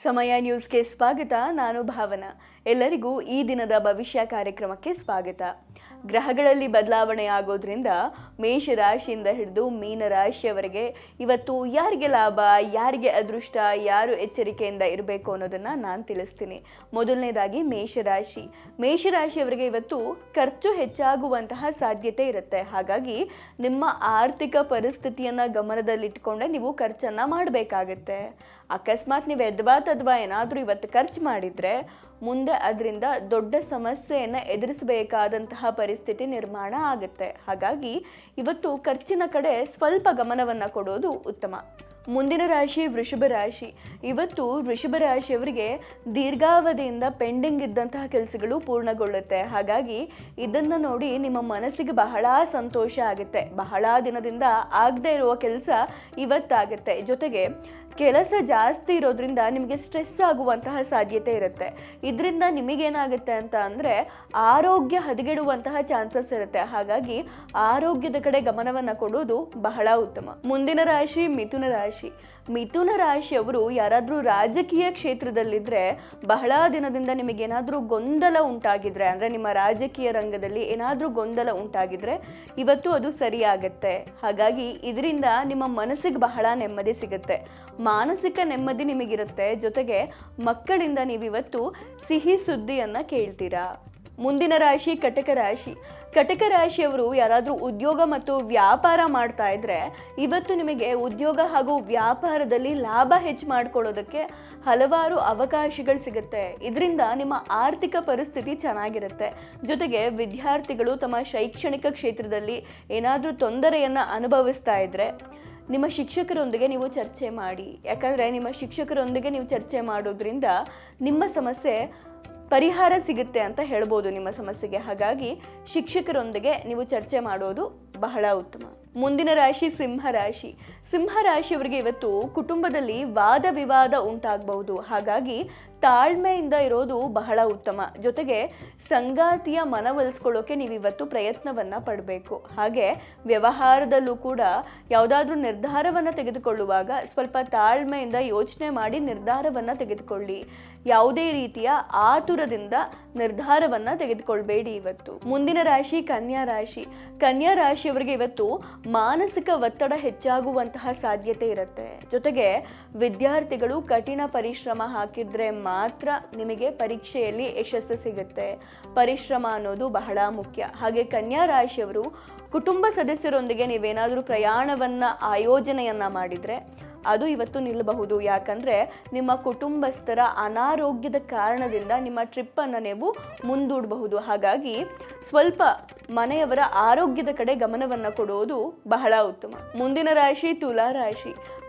ಸಮಯ ನ್ಯೂಸ್ಗೆ ಸ್ವಾಗತ. ನಾನು ಭಾವನಾ. ಎಲ್ಲರಿಗೂ ಈ ದಿನದ ಭವಿಷ್ಯ ಕಾರ್ಯಕ್ರಮಕ್ಕೆ ಸ್ವಾಗತ. ಗ್ರಹಗಳಲ್ಲಿ ಬದಲಾವಣೆ ಆಗೋದ್ರಿಂದ ಮೇಷರಾಶಿಯಿಂದ ಹಿಡಿದು ಮೀನರಾಶಿಯವರೆಗೆ ಇವತ್ತು ಯಾರಿಗೆ ಲಾಭ, ಯಾರಿಗೆ ಅದೃಷ್ಟ, ಯಾರು ಎಚ್ಚರಿಕೆಯಿಂದ ಇರಬೇಕು ಅನ್ನೋದನ್ನು ನಾನು ತಿಳಿಸ್ತೀನಿ. ಮೊದಲನೇದಾಗಿ ಮೇಷರಾಶಿಯವರಿಗೆ ಇವತ್ತು ಖರ್ಚು ಹೆಚ್ಚಾಗುವಂತಹ ಸಾಧ್ಯತೆ ಇರುತ್ತೆ. ಹಾಗಾಗಿ ನಿಮ್ಮ ಆರ್ಥಿಕ ಪರಿಸ್ಥಿತಿಯನ್ನು ಗಮನದಲ್ಲಿಟ್ಕೊಂಡೆ ನೀವು ಖರ್ಚನ್ನು ಮಾಡಬೇಕಾಗತ್ತೆ. ಅಕಸ್ಮಾತ್ ನೀವು ಅಥವಾ ಏನಾದರೂ ಇವತ್ತು ಖರ್ಚು ಮಾಡಿದರೆ ಮುಂದೆ ಅದರಿಂದ ದೊಡ್ಡ ಸಮಸ್ಯೆಯನ್ನು ಎದುರಿಸಬೇಕಾದಂತಹ ಪರಿಸ್ಥಿತಿ ನಿರ್ಮಾಣ ಆಗುತ್ತೆ. ಹಾಗಾಗಿ ಇವತ್ತು ಖರ್ಚಿನ ಕಡೆ ಸ್ವಲ್ಪ ಗಮನವನ್ನು ಕೊಡೋದು ಉತ್ತಮ. ಮುಂದಿನ ರಾಶಿ ವೃಷಭ ರಾಶಿ. ಇವತ್ತು ವೃಷಭ ರಾಶಿಯವರಿಗೆ ದೀರ್ಘಾವಧಿಯಿಂದ ಪೆಂಡಿಂಗ್ ಇದ್ದಂತಹ ಕೆಲಸಗಳು ಪೂರ್ಣಗೊಳ್ಳುತ್ತೆ. ಹಾಗಾಗಿ ಇದನ್ನು ನೋಡಿ ನಿಮ್ಮ ಮನಸ್ಸಿಗೆ ಬಹಳ ಸಂತೋಷ ಆಗುತ್ತೆ. ಬಹಳ ದಿನದಿಂದ ಆಗದೆ ಇರುವ ಕೆಲಸ ಇವತ್ತಾಗುತ್ತೆ. ಜೊತೆಗೆ ಕೆಲಸ ಜಾಸ್ತಿ ಇರೋದ್ರಿಂದ ನಿಮಗೆ ಸ್ಟ್ರೆಸ್ ಆಗುವಂತಹ ಸಾಧ್ಯತೆ ಇರುತ್ತೆ. ಇದರಿಂದ ನಿಮಗೇನಾಗುತ್ತೆ ಅಂತ ಅಂದರೆ ಆರೋಗ್ಯ ಹದಗೆಡುವಂತಹ ಚಾನ್ಸಸ್ ಇರುತ್ತೆ. ಹಾಗಾಗಿ ಆರೋಗ್ಯದ ಕಡೆ ಗಮನವನ್ನು ಕೊಡೋದು ಬಹಳ ಉತ್ತಮ. ಮುಂದಿನ ರಾಶಿ ಮಿಥುನ ರಾಶಿಯವರು ಯಾರಾದರೂ ರಾಜಕೀಯ ಕ್ಷೇತ್ರದಲ್ಲಿದ್ದರೆ ಬಹಳ ದಿನದಿಂದ ನಿಮಗೇನಾದರೂ ಗೊಂದಲ ಉಂಟಾಗಿದ್ರೆ, ಅಂದರೆ ನಿಮ್ಮ ರಾಜಕೀಯ ರಂಗದಲ್ಲಿ ಏನಾದರೂ ಗೊಂದಲ ಉಂಟಾಗಿದ್ರೆ ಇವತ್ತು ಅದು ಸರಿಯಾಗತ್ತೆ. ಹಾಗಾಗಿ ಇದರಿಂದ ನಿಮ್ಮ ಮನಸ್ಸಿಗೆ ಬಹಳ ನೆಮ್ಮದಿ ಸಿಗುತ್ತೆ. ಮಾನಸಿಕ ನೆಮ್ಮದಿ ನಿಮಗಿರುತ್ತೆ. ಜೊತೆಗೆ ಮಕ್ಕಳಿಂದ ನೀವಿವತ್ತು ಸಿಹಿ ಸುದ್ದಿಯನ್ನು ಕೇಳ್ತೀರಾ. ಮುಂದಿನ ರಾಶಿ ಕಟಕ ರಾಶಿಯವರು ಯಾರಾದರೂ ಉದ್ಯೋಗ ಮತ್ತು ವ್ಯಾಪಾರ ಮಾಡ್ತಾ ಇದ್ರೆ ಇವತ್ತು ನಿಮಗೆ ಉದ್ಯೋಗ ಹಾಗೂ ವ್ಯಾಪಾರದಲ್ಲಿ ಲಾಭ ಹೆಚ್ಚು ಮಾಡ್ಕೊಳ್ಳೋದಕ್ಕೆ ಹಲವಾರು ಅವಕಾಶಗಳು ಸಿಗುತ್ತೆ. ಇದರಿಂದ ನಿಮ್ಮ ಆರ್ಥಿಕ ಪರಿಸ್ಥಿತಿ ಚೆನ್ನಾಗಿರುತ್ತೆ. ಜೊತೆಗೆ ವಿದ್ಯಾರ್ಥಿಗಳು ತಮ್ಮ ಶೈಕ್ಷಣಿಕ ಕ್ಷೇತ್ರದಲ್ಲಿ ಏನಾದರೂ ತೊಂದರೆಯನ್ನು ಅನುಭವಿಸ್ತಾ ಇದ್ರೆ ನಿಮ್ಮ ಶಿಕ್ಷಕರೊಂದಿಗೆ ನೀವು ಚರ್ಚೆ ಮಾಡಿ. ಯಾಕಂದರೆ ನಿಮ್ಮ ಶಿಕ್ಷಕರೊಂದಿಗೆ ನೀವು ಚರ್ಚೆ ಮಾಡೋದ್ರಿಂದ ನಿಮ್ಮ ಸಮಸ್ಯೆ ಪರಿಹಾರ ಸಿಗುತ್ತೆ ಅಂತ ಹೇಳ್ಬೋದು ನಿಮ್ಮ ಸಮಸ್ಯೆಗೆ. ಹಾಗಾಗಿ ಶಿಕ್ಷಕರೊಂದಿಗೆ ನೀವು ಚರ್ಚೆ ಮಾಡೋದು ಬಹಳ ಉತ್ತಮ. ಮುಂದಿನ ರಾಶಿ ಸಿಂಹರಾಶಿಯವರಿಗೆ ಇವತ್ತು ಕುಟುಂಬದಲ್ಲಿ ವಾದ ವಿವಾದ ಉಂಟಾಗಬಹುದು. ಹಾಗಾಗಿ ತಾಳ್ಮೆಯಿಂದ ಇರೋದು ಬಹಳ ಉತ್ತಮ. ಜೊತೆಗೆ ಸಂಗಾತಿಯ ಮನವೊಲಿಸ್ಕೊಳ್ಳೋಕೆ ನೀವಿವತ್ತು ಪ್ರಯತ್ನವನ್ನು ಪಡಬೇಕು. ಹಾಗೆ ವ್ಯವಹಾರದಲ್ಲೂ ಕೂಡ ಯಾವುದಾದ್ರೂ ನಿರ್ಧಾರವನ್ನು ತೆಗೆದುಕೊಳ್ಳುವಾಗ ಸ್ವಲ್ಪ ತಾಳ್ಮೆಯಿಂದ ಯೋಚನೆ ಮಾಡಿ ನಿರ್ಧಾರವನ್ನು ತೆಗೆದುಕೊಳ್ಳಿ. ಯಾವುದೇ ರೀತಿಯ ಆತುರದಿಂದ ನಿರ್ಧಾರವನ್ನು ತೆಗೆದುಕೊಳ್ಬೇಡಿ ಇವತ್ತು. ಮುಂದಿನ ರಾಶಿ ಕನ್ಯಾ ರಾಶಿಯವರಿಗೆ ಇವತ್ತು ಮಾನಸಿಕ ಒತ್ತಡ ಹೆಚ್ಚಾಗುವಂತಹ ಸಾಧ್ಯತೆ ಇರುತ್ತೆ. ಜೊತೆಗೆ ವಿದ್ಯಾರ್ಥಿಗಳು ಕಠಿಣ ಪರಿಶ್ರಮ ಹಾಕಿದ್ರೆ ಮಾತ್ರ ನಿಮಗೆ ಪರೀಕ್ಷೆಯಲ್ಲಿ ಯಶಸ್ಸು ಸಿಗುತ್ತೆ. ಪರಿಶ್ರಮ ಅನ್ನೋದು ಬಹಳ ಮುಖ್ಯ. ಹಾಗೆ ಕನ್ಯಾ ರಾಶಿಯವರು ಕುಟುಂಬ ಸದಸ್ಯರೊಂದಿಗೆ ನೀವೇನಾದರೂ ಪ್ರಯಾಣವನ್ನು ಆಯೋಜನೆಯನ್ನು ಮಾಡಿದರೆ ಅದು ಇವತ್ತು ನಿಲ್ಲಬಹುದು. ಯಾಕಂದರೆ ನಿಮ್ಮ ಕುಟುಂಬಸ್ಥರ ಅನಾರೋಗ್ಯದ ಕಾರಣದಿಂದ ನಿಮ್ಮ ಟ್ರಿಪ್ಪನ್ನು ನೀವು ಮುಂದೂಡಬಹುದು. ಹಾಗಾಗಿ ಸ್ವಲ್ಪ ಮನೆಯವರ ಆರೋಗ್ಯದ ಕಡೆ ಗಮನವನ್ನು ಕೊಡೋದು ಬಹಳ ಉತ್ತಮ. ಮುಂದಿನ ರಾಶಿ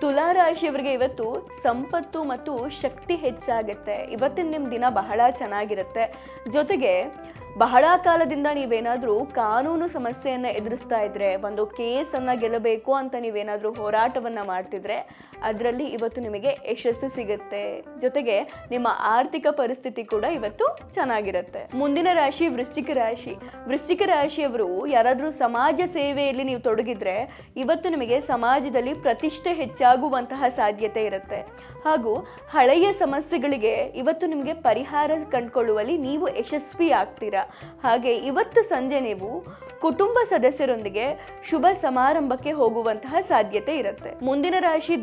ತುಲಾರಾಶಿಯವರಿಗೆ ಇವತ್ತು ಸಂಪತ್ತು ಮತ್ತು ಶಕ್ತಿ ಹೆಚ್ಚಾಗುತ್ತೆ. ಇವತ್ತಿನ ನಿಮ್ಮ ದಿನ ಬಹಳ ಚೆನ್ನಾಗಿರುತ್ತೆ. ಜೊತೆಗೆ ಬಹಳ ಕಾಲದಿಂದ ನೀವೇನಾದರೂ ಕಾನೂನು ಸಮಸ್ಯೆಯನ್ನು ಎದುರಿಸ್ತಾ ಇದ್ರೆ, ಒಂದು ಕೇಸನ್ನು ಗೆಲ್ಲಬೇಕು ಅಂತ ನೀವೇನಾದರೂ ಹೋರಾಟವನ್ನು ಮಾಡ್ತಿದ್ರೆ ಅದರಲ್ಲಿ ಇವತ್ತು ನಿಮಗೆ ಯಶಸ್ಸು ಸಿಗುತ್ತೆ. ಜೊತೆಗೆ ನಿಮ್ಮ ಆರ್ಥಿಕ ಪರಿಸ್ಥಿತಿ ಕೂಡ ಇವತ್ತು ಚೆನ್ನಾಗಿರುತ್ತೆ. ಮುಂದಿನ ರಾಶಿ ವೃಶ್ಚಿಕ ರಾಶಿಯವರು ಯಾರಾದರೂ ಸಮಾಜ ಸೇವೆಯಲ್ಲಿ ನೀವು ತೊಡಗಿದ್ರೆ ಇವತ್ತು ನಿಮಗೆ ಸಮಾಜದಲ್ಲಿ ಪ್ರತಿಷ್ಠೆ ಹೆಚ್ಚಾಗುವಂತಹ ಸಾಧ್ಯತೆ ಇರುತ್ತೆ. ಹಾಗೂ ಹಳೆಯ ಸಮಸ್ಯೆಗಳಿಗೆ ಇವತ್ತು ನಿಮಗೆ ಪರಿಹಾರ ಕಂಡುಕೊಳ್ಳುವಲ್ಲಿ ನೀವು ಯಶಸ್ವಿ ಆಗ್ತೀರಾ. ಹಾಗೆ ಇವತ್ತು ಸಂಜೆ ನೀವು ಕುಟುಂಬ ಸದಸ್ಯರೊಂದಿಗೆ ಶುಭ ಸಮಾರಂಭಕ್ಕೆ ಹೋಗುವಂತಹ ಸಾಧ್ಯತೆ ಇರುತ್ತೆ. ಮುಂದಿನ ರಾಶಿ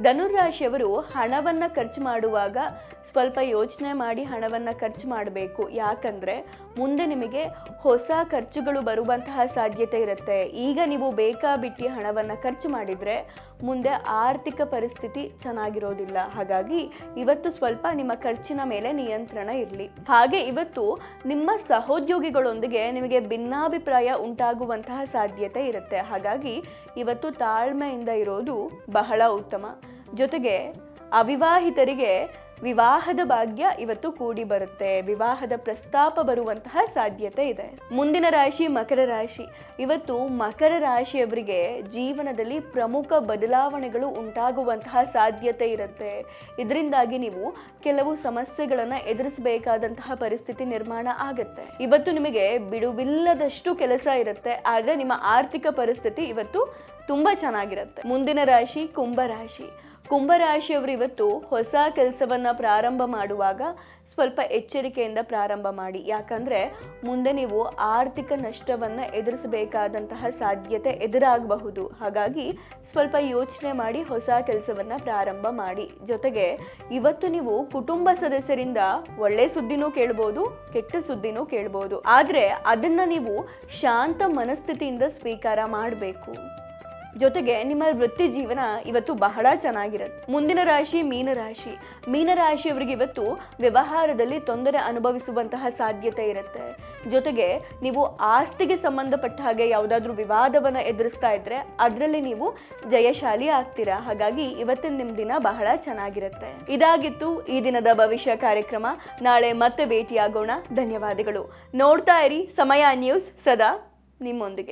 ಧನುರಾಶಿಯವರು ಹಣವನ್ನು ಖರ್ಚು ಮಾಡುವಾಗ ಸ್ವಲ್ಪ ಯೋಚನೆ ಮಾಡಿ ಹಣವನ್ನು ಖರ್ಚು ಮಾಡಬೇಕು. ಯಾಕಂದರೆ ಮುಂದೆ ನಿಮಗೆ ಹೊಸ ಖರ್ಚುಗಳು ಬರುವಂತಹ ಸಾಧ್ಯತೆ ಇರುತ್ತೆ. ಈಗ ನೀವು ಬೇಕಾಬಿಟ್ಟಿ ಹಣವನ್ನು ಖರ್ಚು ಮಾಡಿದರೆ ಮುಂದೆ ಆರ್ಥಿಕ ಪರಿಸ್ಥಿತಿ ಚೆನ್ನಾಗಿರೋದಿಲ್ಲ. ಹಾಗಾಗಿ ಇವತ್ತು ಸ್ವಲ್ಪ ನಿಮ್ಮ ಖರ್ಚಿನ ಮೇಲೆ ನಿಯಂತ್ರಣ ಇರಲಿ. ಹಾಗೆ ಇವತ್ತು ನಿಮ್ಮ ಸಹೋದ್ಯೋಗಿಗಳೊಂದಿಗೆ ನಿಮಗೆ ಭಿನ್ನಾಭಿಪ್ರಾಯ ಉಂಟಾಗುವಂತಹ ಸಾಧ್ಯತೆ ಇರುತ್ತೆ. ಹಾಗಾಗಿ ಇವತ್ತು ತಾಳ್ಮೆಯಿಂದ ಇರೋದು ಬಹಳ ಉತ್ತಮ. ಜೊತೆಗೆ ಅವಿವಾಹಿತರಿಗೆ ವಿವಾಹದ ಭಾಗ್ಯ ಇವತ್ತು ಕೂಡಿ ಬರುತ್ತೆ. ವಿವಾಹದ ಪ್ರಸ್ತಾಪ ಬರುವಂತಹ ಸಾಧ್ಯತೆ ಇದೆ. ಮುಂದಿನ ರಾಶಿ ಇವತ್ತು ಮಕರ ರಾಶಿಯವರಿಗೆ ಜೀವನದಲ್ಲಿ ಪ್ರಮುಖ ಬದಲಾವಣೆಗಳು ಉಂಟಾಗುವಂತಹ ಸಾಧ್ಯತೆ ಇರುತ್ತೆ. ಇದರಿಂದಾಗಿ ನೀವು ಕೆಲವು ಸಮಸ್ಯೆಗಳನ್ನು ಎದುರಿಸಬೇಕಾದಂತಹ ಪರಿಸ್ಥಿತಿ ನಿರ್ಮಾಣ ಆಗುತ್ತೆ. ಇವತ್ತು ನಿಮಗೆ ಬಿಡುವಿಲ್ಲದಷ್ಟು ಕೆಲಸ ಇರುತ್ತೆ. ಆದರೆ ನಿಮ್ಮ ಆರ್ಥಿಕ ಪರಿಸ್ಥಿತಿ ಇವತ್ತು ತುಂಬ ಚೆನ್ನಾಗಿರುತ್ತೆ. ಮುಂದಿನ ರಾಶಿ ಕುಂಭರಾಶಿಯವರು ಇವತ್ತು ಹೊಸ ಕೆಲಸವನ್ನು ಪ್ರಾರಂಭ ಮಾಡುವಾಗ ಸ್ವಲ್ಪ ಎಚ್ಚರಿಕೆಯಿಂದ ಪ್ರಾರಂಭ ಮಾಡಿ. ಯಾಕಂದರೆ ಮುಂದೆ ನೀವು ಆರ್ಥಿಕ ನಷ್ಟವನ್ನು ಎದುರಿಸಬೇಕಾದಂತಹ ಸಾಧ್ಯತೆ ಎದುರಾಗಬಹುದು. ಹಾಗಾಗಿ ಸ್ವಲ್ಪ ಯೋಚನೆ ಮಾಡಿ ಹೊಸ ಕೆಲಸವನ್ನು ಪ್ರಾರಂಭ ಮಾಡಿ. ಜೊತೆಗೆ ಇವತ್ತು ನೀವು ಕುಟುಂಬ ಸದಸ್ಯರಿಂದ ಒಳ್ಳೆ ಸುದ್ದಿನೂ ಕೇಳ್ಬೋದು, ಕೆಟ್ಟ ಸುದ್ದಿನೂ ಕೇಳ್ಬೋದು. ಆದರೆ ಅದನ್ನು ನೀವು ಶಾಂತ ಮನಸ್ಥಿತಿಯಿಂದ ಸ್ವೀಕಾರ ಮಾಡಬೇಕು. ಜೊತೆಗೆ ನಿಮ್ಮ ವೃತ್ತಿ ಜೀವನ ಇವತ್ತು ಬಹಳ ಚೆನ್ನಾಗಿರುತ್ತೆ. ಮುಂದಿನ ರಾಶಿ ಮೀನರಾಶಿ. ಮೀನರಾಶಿಯವರಿಗೆ ಇವತ್ತು ವ್ಯವಹಾರದಲ್ಲಿ ತೊಂದರೆ ಅನುಭವಿಸುವಂತಹ ಸಾಧ್ಯತೆ ಇರುತ್ತೆ. ಜೊತೆಗೆ ನೀವು ಆಸ್ತಿಗೆ ಸಂಬಂಧಪಟ್ಟ ಹಾಗೆ ಯಾವುದಾದ್ರೂ ವಿವಾದವನ್ನು ಎದುರಿಸ್ತಾ ಇದ್ರೆ ಅದರಲ್ಲಿ ನೀವು ಜಯಶಾಲಿ ಆಗ್ತೀರಾ. ಹಾಗಾಗಿ ಇವತ್ತಿನ ನಿಮ್ಮ ದಿನ ಬಹಳ ಚೆನ್ನಾಗಿರುತ್ತೆ. ಇದಾಗಿತ್ತು ಈ ದಿನದ ಭವಿಷ್ಯ ಕಾರ್ಯಕ್ರಮ. ನಾಳೆ ಮತ್ತೆ ಭೇಟಿಯಾಗೋಣ. ಧನ್ಯವಾದಗಳು. ನೋಡ್ತಾ ಇರಿ ಸಮಯ ನ್ಯೂಸ್, ಸದಾ ನಿಮ್ಮೊಂದಿಗೆ.